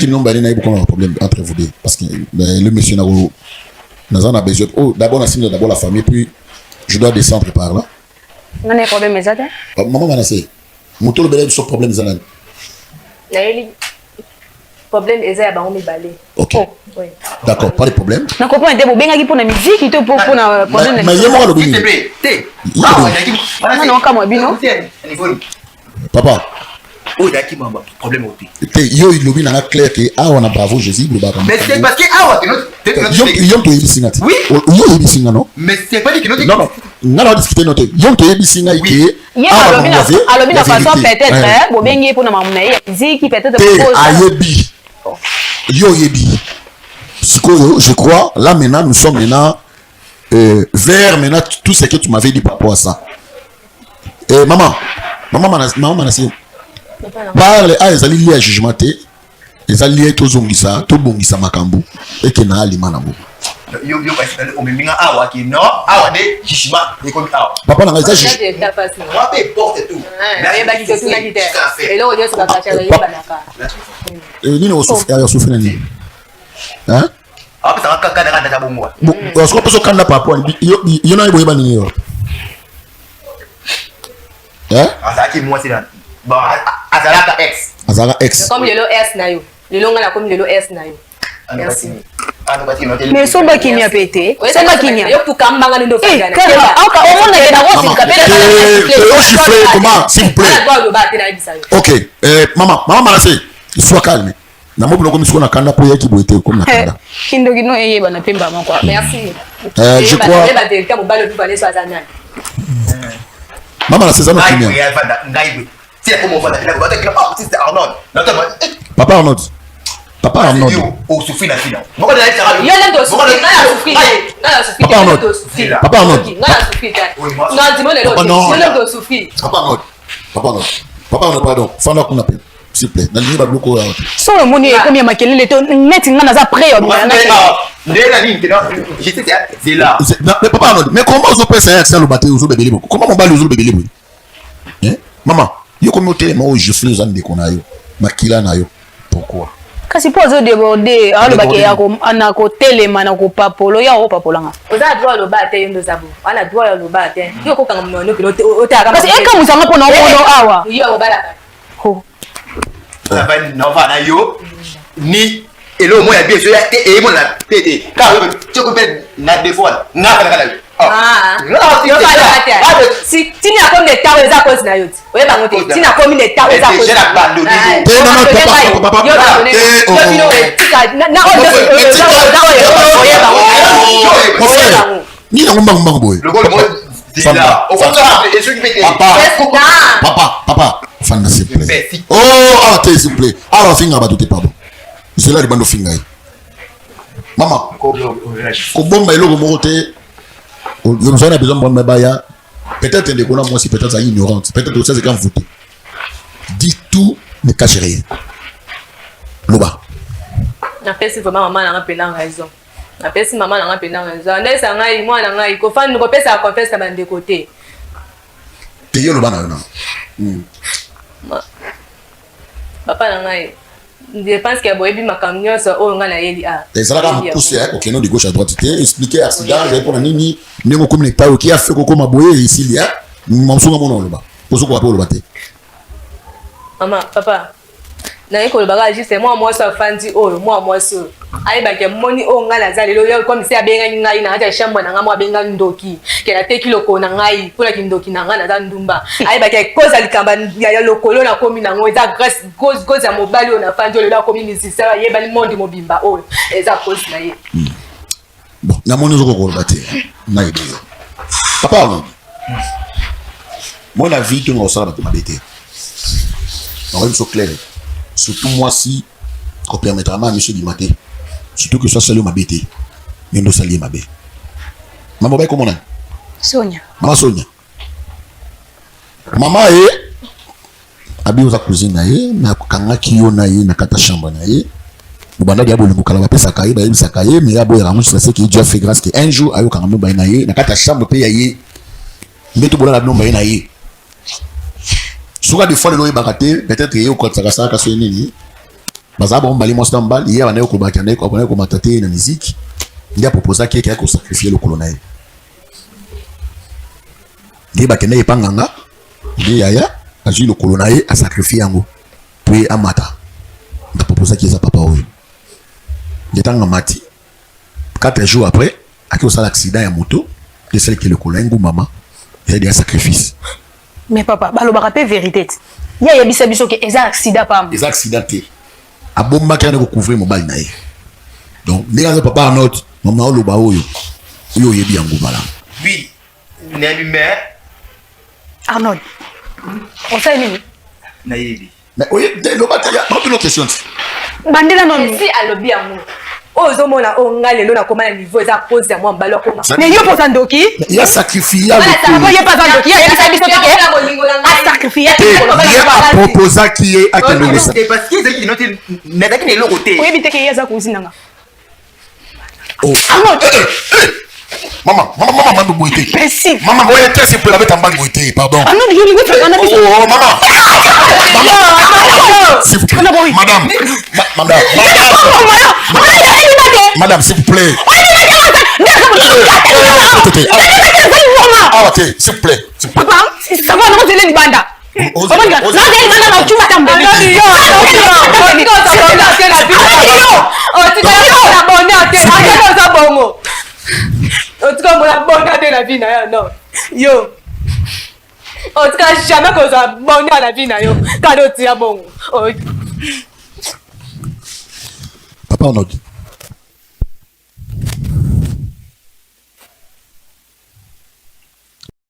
Sinon, il y a beaucoup de problèmes entre vous deux. Parce que le monsieur n'a besoin. Oh, d'abord, on signe d'abord la famille, puis je dois descendre par là. On a un problème, mais ça, maman, Manassé, mon tour de bébé, son problème, c'est là. Problème, c'est à on est balé. Ok. D'accord, pas de problème. Je comprends, il y a des gens qui pour la musique, il y a pour la problème. Mais il y a moi le S'il te plaît, non, comment, Bino? Papa. Oh, il y a qui m'a problème au thé. Yo, il lobby n'a clair que ah on a bravo Jésus le bas. Mais c'est parce que ah Yo to yebisinga. Oui. Yo yebisinga non. Mais c'est pas dit que nous. Non non. On a discuté notre. Yo to yebisinga ike. Alors bien façon peut-être bon bien pour na maman musique peut-être pose. Ayebi. Yo yebi. Je crois là maintenant nous sommes maintenant vers maintenant tout ce que tu m'avais dit par rapport à ça. Maman Manassé. Parle à ezali lié à jugement té ezali lié to zongisa to bongisa makambo et que na alima nango yo parce on me minga awa ki non awa de jugement et comme awa papa na ngeza juge on peut porter tout mais ba ki tout na ki té et là on dit ça va chercher banaka nini osufina nini hein ah parce que quand on a bon moi bon parce que peut kanda papa yo na ibo nini yo hein ah ça qui moi c'est là bon azalaka ex comme le S na yo le longa na comme le S na yo merci mais somba kinya pété somba kinya yo tukamba ngani ndo fanya au monde est dans votre capitaine comment s'il vous plaît ok maman Manassé sois calme na mobilo comme siko na kanda po yaki boité comme na kanda kindo kino eye bana pemba mako merci je crois maman Manassé ça no kinya Papa Arnold. Papa Arnold. Oh, Sophie la fille. Papa Arnold. Papa Arnold. Papa Arnold, pardon. Fanda qu'on appelle. S'il vous plaît. Dans le bloc. So le monde est combien makelele to net ngana za pré c'est là. Mais Papa Arnold, mais comment on peut faire ça le bateau aux bébés? Comment on va le bébé? Hein? Maman. Yo comme tellement au je fais zande ko na yo makila na yo pourquoi kasi po zo déborder alo ba ke ya ko anako telema na ko papolo ya o papolanga oza droit lo ba te ndo zabo ala droit lo ba te yo ko kanga mno ko o ta ka kasi eka musanga po na o awa yo ba la ho ça va non va na yo ni elo mo ya bien so ya te e mo na tete ka yo tu ko pe na des fois na kala si tu n'as comme des tares à cause na yot oui ba ngote tu n'as comme des tares à cause j'ai la bande ni na ngomba boy papa fanda s'il vous plaît oh s'il vous plaît alors finga ba tout pas bon c'est là le bando finga maman ko bomba eloko mokote vous avez besoin de me baya peut-être que moi aussi peut-être ça ignorante peut-être que c'est quand vous dites tout ne cachez rien loba na pesi vraiment maman na pena raison na pesi maman na pena raison ndesa ngai moi na ngai ko fan ko pesa confesse ba de côté te yo loba na non papa na ngai je pense que boyebi makamnyo so o ngana yeli a et ça là comme pousser au kéno de gauche à droite expliquer accident j'ai pour nini nengo comme pas qui a fait koko maboye ici il y a mamsunga mono loba poso ko apolo bate maman papa na yeko loba juste moi so fandi o moi so ai ba ke moni o ngala za lelo yo comme si abenga ngai na acha shamba na ngamo abenga ndoki ke na te kiloko na ngai pula kindoki na ngana za ndumba ai ba ke koza likamba ya lokolo na komi na ngo za grâce cause ya mobali ona fandi o lelo komi misisa ye bali monde mobimba o eza cause na ye bon na moni zo ko bate na ido papa moi la vie que on ça va te m'abêter on va être clair surtout moi si qu'on permettra à monsieur du matin surtout que ça c'est le mabité mais nous salier mabé maman ba comment on Sonia maman Sonia maman abi oza cuisine na ye na kanga kiyo na ye na kata chambre na ye banda dia bolingo kala ba pesa kaye ba yebisa kaye mais ya boyera mo c'est que Dieu fait grâce que un jour ayo kanga no ba na ye na kata chambre pe ya ye mbeto bola na no ba na ye souvent des fois le loyer baraté peut-être que yo ko tsaka ça ka so nini bazaba on bali monster mbal hier on est au bakane ko on est ko mataté na musique il a proposé qu'il y a ko sacrifier le colonel il bakane epanganga il yaya a le colonel a sacrifié yango puis amata il a proposé qu'il y a papa oyo il était en mati 4 jours après a eu un accident à moto de celle qui le colonel maman il y a un sacrifice. Mais papa, balobaka pe vérité. Il y a yebisa biso que eza accident pam. Eza accidenté. A bomba qui a couvrir mon bal naï. Donc, les gars, papa Arnold, maman oloba oyo. Oyo yebi yango bala. Oui, Nellumer. Arnold. On sait nini? Naïbi. Mais oye, loba ta ya, pas une question. Bandela non. Si alobi yango. Ozomona onga lelo na koma na niveau za pose ya moi mbalo koma. Mais yo pour Sandoki? Il a sacrifié. Ça va y pas Sandoki. Il y a biso que a sacrifié. Il a proposé qui est à quel ça. Parce qu'ils ont noté mais qui est le côté. Oui, bité que yeza kuzinanga. Oh. Maman, maman boité. Merci. Maman, vous êtes très peu avec un bag boité, pardon. Ah non, je ne veux pas. Oh, maman. S'il vous plaît. Madame. Madame, s'il vous plaît. Ah, ok, s'il vous plaît. Papa, ça va, non, c'est les banda. Oh, non, tu vas t'embêter. En tout cas, mon bonne à la vie, non. Yo. En tout cas, jamais que ça bonne à la vie, yo. Quand on tient bon. Papa, on a dit.